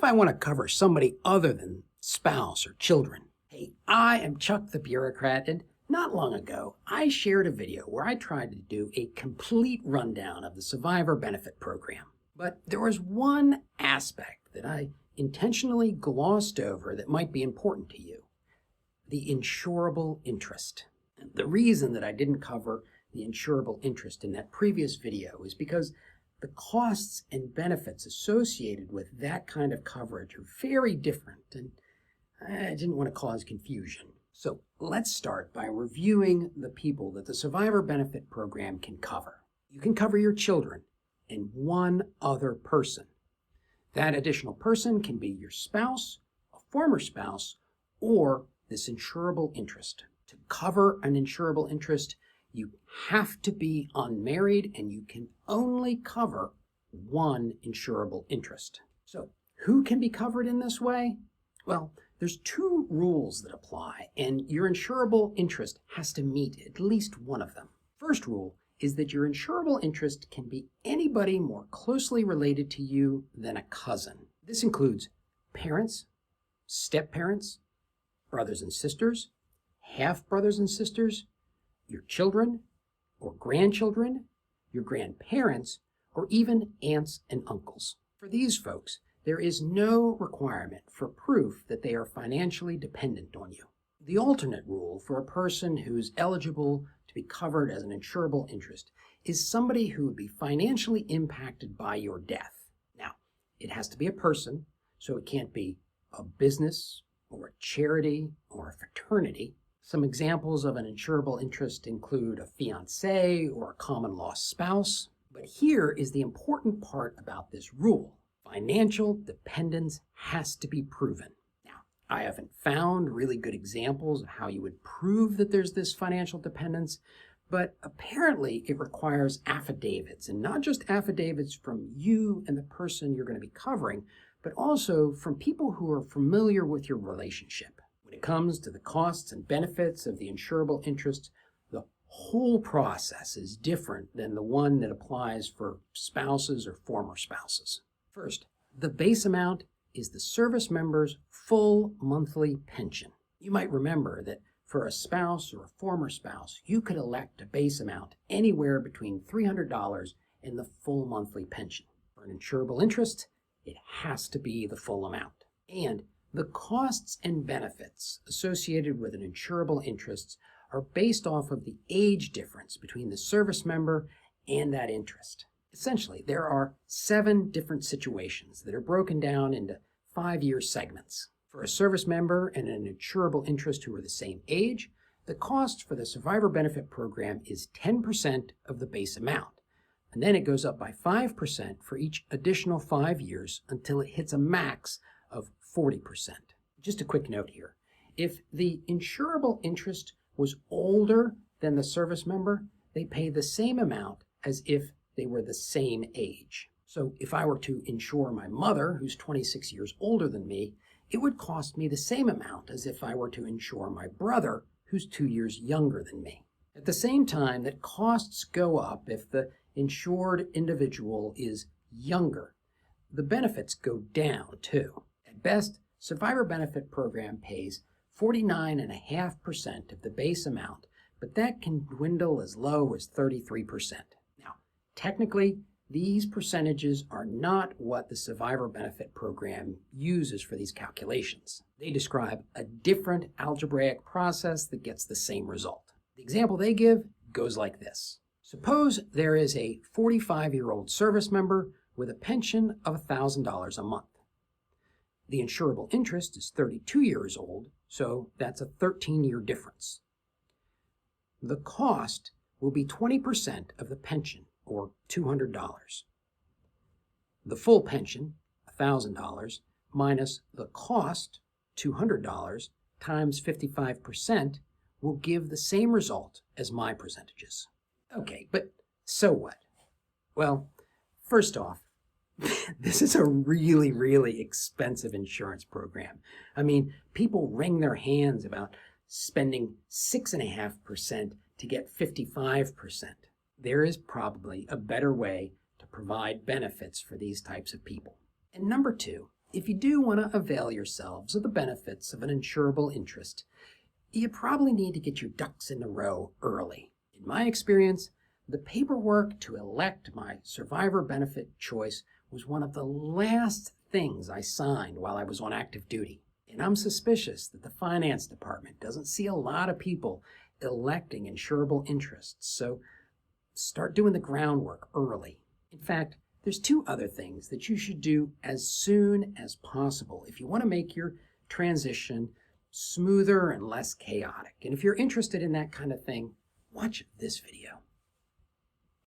might want to cover somebody other than spouse or children. Hey, I am Chuck the Bureaucrat, and not long ago, I shared a video where I tried to do a complete rundown of the Survivor Benefit Program. But there was one aspect that I intentionally glossed over that might be important to you: the insurable interest. The reason that I didn't cover the insurable interest in that previous video is because the costs and benefits associated with that kind of coverage are very different, and I didn't want to cause confusion. So let's start by reviewing the people that the Survivor Benefit Program can cover. You can cover your children and one other person. That additional person can be your spouse, a former spouse, or this insurable interest. To cover an insurable interest, you have to be unmarried, and you can only cover one insurable interest. So who can be covered in this way? Well, there's two rules that apply, and your insurable interest has to meet at least one of them. First rule is that your insurable interest can be anybody more closely related to you than a cousin. This includes parents, step-parents, brothers and sisters, half-brothers and sisters, your children or grandchildren, your grandparents, or even aunts and uncles. For these folks, there is no requirement for proof that they are financially dependent on you. The alternate rule for a person who's eligible to be covered as an insurable interest is somebody who would be financially impacted by your death. Now, it has to be a person, so it can't be a business or a charity or a fraternity. Some examples of an insurable interest include a fiancé or a common law spouse. But here is the important part about this rule. Financial dependence has to be proven. Now, I haven't found really good examples of how you would prove that there's this financial dependence, but apparently it requires affidavits, and not just affidavits from you and the person you're going to be covering, but also from people who are familiar with your relationship. When it comes to the costs and benefits of the insurable interest, the whole process is different than the one that applies for spouses or former spouses. First, the base amount is the service member's full monthly pension. You might remember that for a spouse or a former spouse, you could elect a base amount anywhere between $300 and the full monthly pension. For an insurable interest, it has to be the full amount. And the costs and benefits associated with an insurable interest are based off of the age difference between the service member and that interest. Essentially, there are 7 different situations that are broken down into 5-year segments. For a service member and an insurable interest who are the same age, the cost for the Survivor Benefit Program is 10% of the base amount, and then it goes up by 5% for each additional 5 years until it hits a max of 40%. Just a quick note here. If the insurable interest was older than the service member, they pay the same amount as if they were the same age. So if I were to insure my mother, who's 26 years older than me, it would cost me the same amount as if I were to insure my brother, who's 2 years younger than me. At the same time that costs go up if the insured individual is younger, the benefits go down too. At best, Survivor Benefit Program pays 49.5% of the base amount, but that can dwindle as low as 33%. Now, technically, these percentages are not what the Survivor Benefit Program uses for these calculations. They describe a different algebraic process that gets the same result. The example they give goes like this. Suppose there is a 45-year-old service member with a pension of $1,000 a month. The insurable interest is 32 years old, so that's a 13-year difference. The cost will be 20% of the pension, or $200. The full pension, $1,000, minus the cost, $200, times 55% will give the same result as my percentages. Okay, but so what? Well, first off, this is a really, really expensive insurance program. I mean, people wring their hands about spending 6.5% to get 55%. There is probably a better way to provide benefits for these types of people. And number two, If you do want to avail yourselves of the benefits of an insurable interest, you probably need to get your ducks in a row early. In my experience, the paperwork to elect my survivor benefit choice was one of the last things I signed while I was on active duty. And I'm suspicious that the finance department doesn't see a lot of people electing insurable interests, so start doing the groundwork early. In fact, there's two other things that you should do as soon as possible if you want to make your transition smoother and less chaotic. And if you're interested in that kind of thing, watch this video.